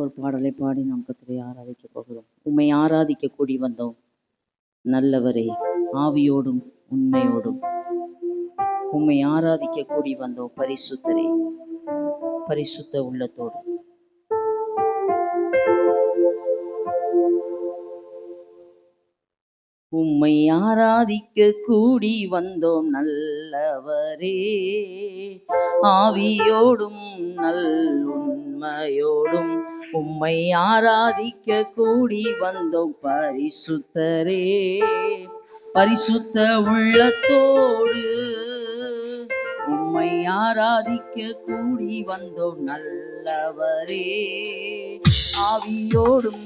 ஒரு பாடலை பாடி நாம் கர்த்தரை ஆராதிக்க போகிறோம். உம்மை ஆராதிக்க கூடி வந்தோம் நல்லவரே, ஆவியோடும் உண்மையோடும். உம்மை ஆராதிக்க கூடி வந்தோம் பரிசுத்தரே, பரிசுத்த உள்ளத்தோடு. உம்மை ஆராதிக்க கூடி வந்தோம் நல்லவரே, ஆவியோடும் உண்மையோடும். உம்மை ஆராதிக்க கூடி வந்தோம் பரிசுத்தரே, பரிசுத்த உள்ளத்தோடு. உம்மை ஆராதிக்க கூடி வந்தோம் நல்லவரே, ஆவியோடும்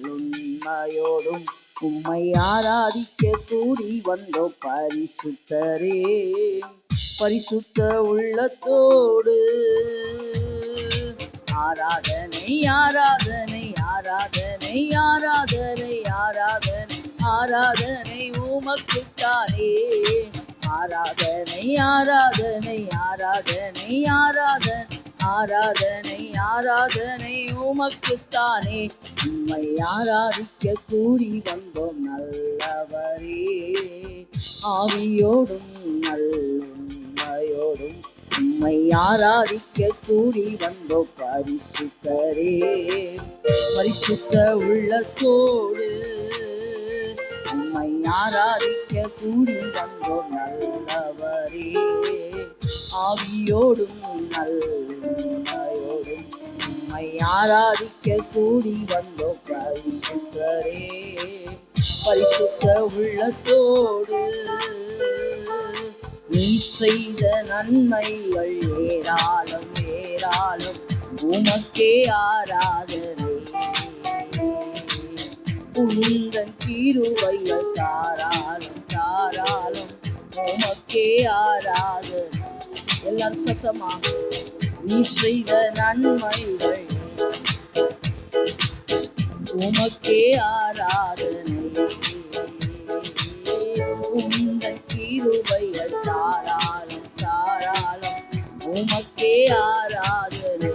உண்மையோடும். உம்மை ஆராதிக்க கூடி வந்தோம் பரிசுத்தரே, பரிசுத்த உள்ளத்தோடு. ஆராதனை ஆராதனை ஆராதனை ஆராதனை ஆராதனை ஆராதனை உமக்குத்தானே. ஆராதனை ஆராதனை ஆராதனை ஆராதனை ஆராதனை ஆராதனை உமக்குத்தானே. உம்மை ஆராதிக்க கூடி வந்தோம் நல்லவரே, ஆவியோடும் உண்மையோடும். உம்மை ஆராதிக்க கூடி வந்தோம் பரிசுத்தரே, பரிசுத்த உள்ளத்தோடு. உம்மை ஆராதிக்க கூடி வந்தோம் நல்லவரே, ஆவியோடும் உண்மையோடும். உம்மை ஆராதிக்க கூடி வந்தோம் பரிசுத்தரே, பரிசுத்த உள்ளத்தோடு. நீ செய்த நன்மைகள் ஏராளம் ஏராளம், உமக்கே ஆராதனை. உந்தன் கிருபைகள் தாராளம் தாராளம், உமக்கே ஆராதனை. எல்லாரும் சத்தமா. நீ செய்த நன்மைகள் உமக்கே ஆராதனை. உந்தன் கிருபைகள் தாராளம் தாராளம், உமக்கே ஆராதனை.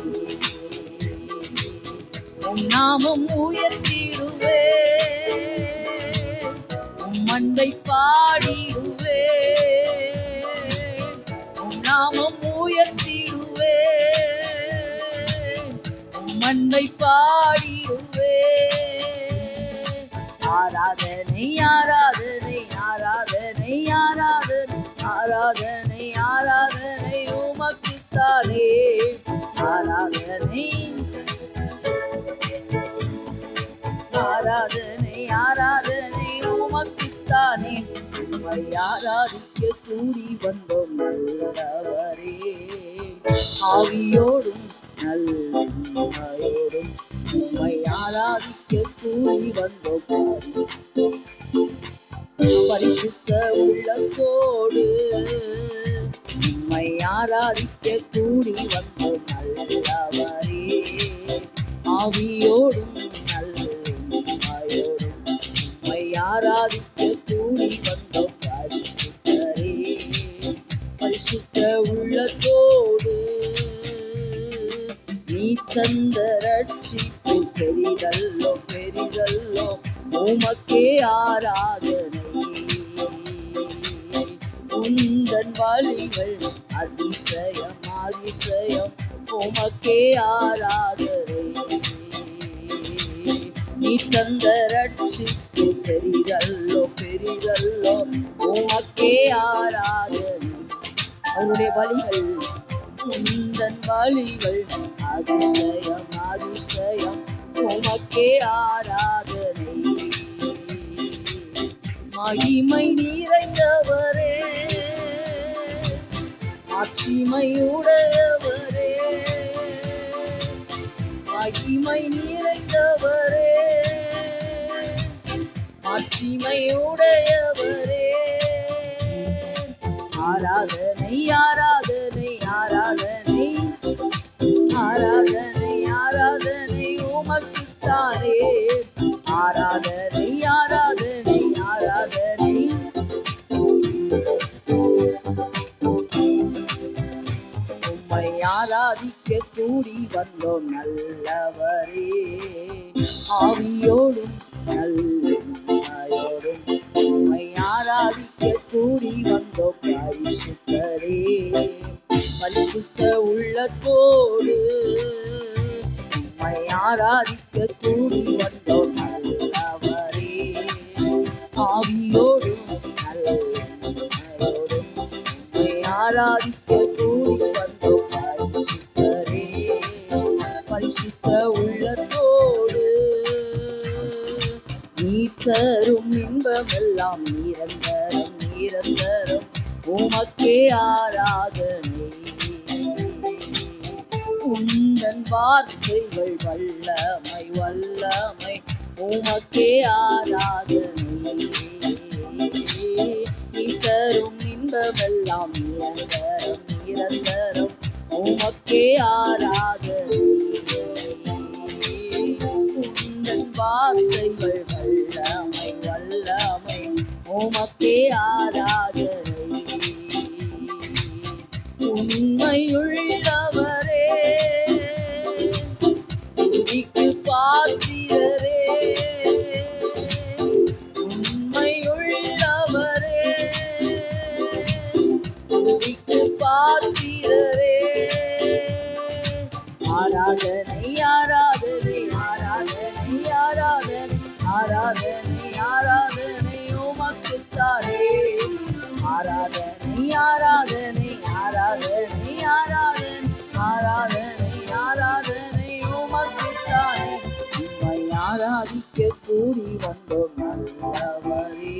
உம் நாமம் உயர்த்திடுவே, உம் அன்பை பாடிடுவே. உம் நாமம் உயர்த்திடுவே, உம் அன்பை பாடிடுவே. ஆராதனை ஆராதனை ஆராதனை ஆராதனை ஆராதனை ஆராதனை உமக்குத்தானே. ஆராதனை ஆராதனை ஆராதனை உமக்குத்தானே. உம்மை ஆராதிக்க கூடி வந்தோம் நல்லவரே, ஆவியோடும் உண்மையோடும். உம்மை ஆராதிக்க கூடி வந்தோம் பரிசுத்த உள்ளத்தோடு. உம்மை ஆராதிக்க கூடி வந்தோம் நல்லவரே, ஆவியோடும் உண்மையோடும். உம்மை ஆராதிக்க கூடி வந்தோம் பரிசுத்தரே, பரிசுத்த உள்ளத்தோடு. நீ தந்த ரட்சிப்பு பெரிதல்லோ பெரிதல்லோ, உமக்கே ஆராதனை. உந்தன் வழிகள் அதிசயம் அதிசயம், உமக்கே ஆராதனை. நீ தந்த ரட்சிப்பு பெரிதல்லோ பெரிதல்லோ, உமக்கே ஆராதனை. அவருடைய வழிகள் உந்தன் வழிகள் அதிசயம் அதிசயம், உமக்கே ஆராதனை. மகிமை நிறைந்தவரே, ஆட்சிமையுடையவரே. மகிமை நிறைந்தவரே, ஆட்சிமையுடையவரே. ஆராதனை ஆராதனை ஆராதனை ஆராதனை ஆராதனை உமக்குத்தானே. ஆராதனை ஆராதனை ஆராதனை. உம்மை ஆராதிக்க ஆராதிக்க கூடி வந்தோம் நல்லவரே, ஆவியோடும் நல்லோடும் உம்மை ஆராதிக்க கூடி வந்தோம் பரிசுத்தரே, பரிசுத்த உள்ளத்தோடு உம்மை ஆராதிக்க கூடி வந்தோம் நல்லவரே, ஆவியோடும் நல்லோடும் உம்மை ஆராதிக்க கூடி வந்தோம் பரிசுத்தரே, பரிசுத்த உள்ளத்தோடு. நீர் தரும் இன்பமெல்லாம் நிரந்தரம் நிரந்தரம் உமக்கே ஆராதனை, உந்தன் வார்த்தைகள் வல்லமை வல்லமை உமக்கே ஆராதனை, நீர் தரும் இன்பமெல்லாம் நிரந்தரம் நிரந்தரம் உமக்கே ஆராதனை, உந்தன் வார்த்தைகள் வல்லமை வல்லமை உமக்கே ஆராதனை, உண்மையுள்ளவரே துதிக்கு பாத்திரரே, உண்மையுள்ளவரே துதிக்கு பாத்திரரே, ஆராதனை ஆராதனை ஆராதனை ஆராதனை ஆராதனை ஆராதனை உமக்குத்தானே, ஆராதனை ஆராதனை ஆராதனை ஆராதனை ஆராதனை ஆராதனை உமக்குத்தானே, உம்மை ஆராதிக்க கூடி வந்தோம் நல்லவரே,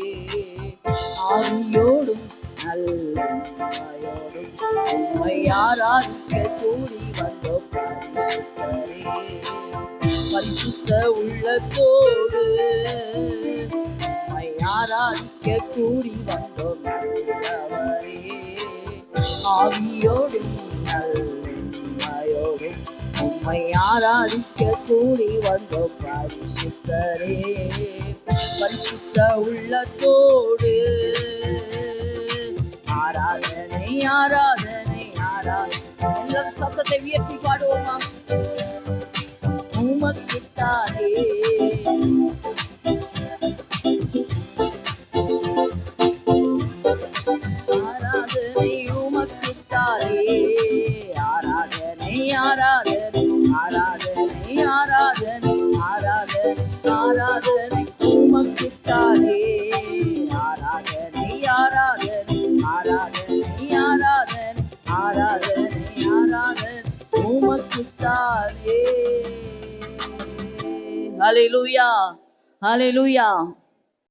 ஆவியோடும் நல்லோடும் உம்மை ஆராதிக்க கூடி வந்தோம் பரிசுத்தரே, பரிசுத்த உள்ளத்தோடு உம்மை ஆராதிக்க கூடி வந்தோம் நல்லவரே, ஆவியோடும் நல்லோடும் உம்மை ஆராதிக்க கூடி வந்தோம் பரிசுத்தரே, பரிசுத்த உள்ளத்தோடு. ஆராதனை ஆராதனை ஆராதனை எல்லாரும் சத்தத்தை உயர்த்தி பாடுவோமா, உமக்குத்தானே ஆராதனை உமக்குத்தானே, ஆராதனை ஆராதனை ஆராதனை ஆராதனை ஆராதனை ஆராதனை உமக்குத்தானே, ஆராதனை ஆராதனை ஆராதனை ஆராதனை ஆராதனை ஆராதனை உமக்குத்தானே. ஹல்லேலூயா ஹல்லேலூயா.